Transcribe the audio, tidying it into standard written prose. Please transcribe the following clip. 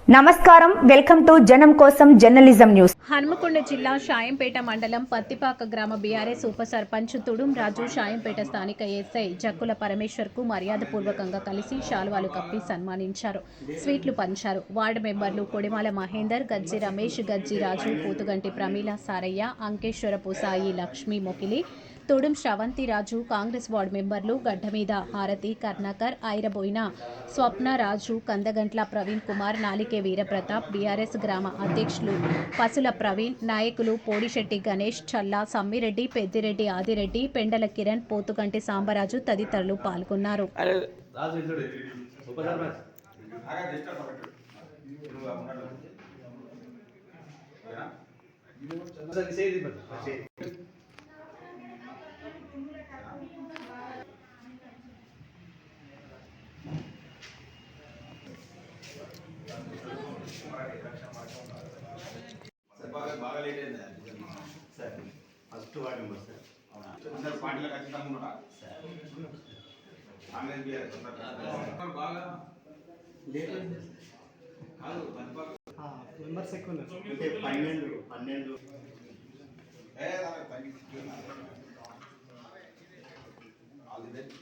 నమస్కారం, welcome to జనం కోసం జర్నలిజం న్యూస్. హన్మకొండ జిల్లా షాయంపేట మండలం పత్తిపాక గ్రామ బీఆర్ఎస్ ఉప సర్పంచ్ తుడుం రాజు షాయంపేట స్థానిక ఎస్ఐ జక్కుల పరమేశ్వర్ కు మర్యాదపూర్వకంగా కలిసి శాలువాలు కప్పి సన్మానించారు. స్వీట్లు పంచారు. వార్డు మెంబర్లు కొడిమాల మహేందర్, గజ్జి రమేష్, గజ్జి రాజు, పోతుగంటి ప్రమీల, సారయ్య, అంకేశ్వరపు సాయి, లక్ష్మీ, మొకిలి, తుడుం శ్రవంతిరాజు, కాంగ్రెస్ వార్డు మెంబర్లు గడ్డమీద హారతి, కర్ణాకర్, ఐరబోయిన స్వప్నరాజు, కందగంట్ల ప్రవీణ్ కుమార్, నాలికే వీరప్రతాప్, బీఆర్ఎస్ గ్రామ అధ్యక్షులు పసుల ప్రవీణ్, నాయకులు పోడిశెట్టి గణేష్, చల్లా సమ్మిరెడ్డి, పెద్దిరెడ్డి ఆదిరెడ్డి, పెండల కిరణ్, పోతుగంటి సాంబరాజు తదితరులు పాల్గొన్నారు. బాగా లేట్ అయింది sir. First ward member sir. అందరు పార్టీలో ఖచ్చితంగా ఉన్నారా సార్? కాంగ్రెస్ బీఆర్ఎస్ బాగా లేట్ అయింది కాదు. మెంబర్స్ ఎక్కువ అంటే 12 ఆల్ ది బెస్ట్.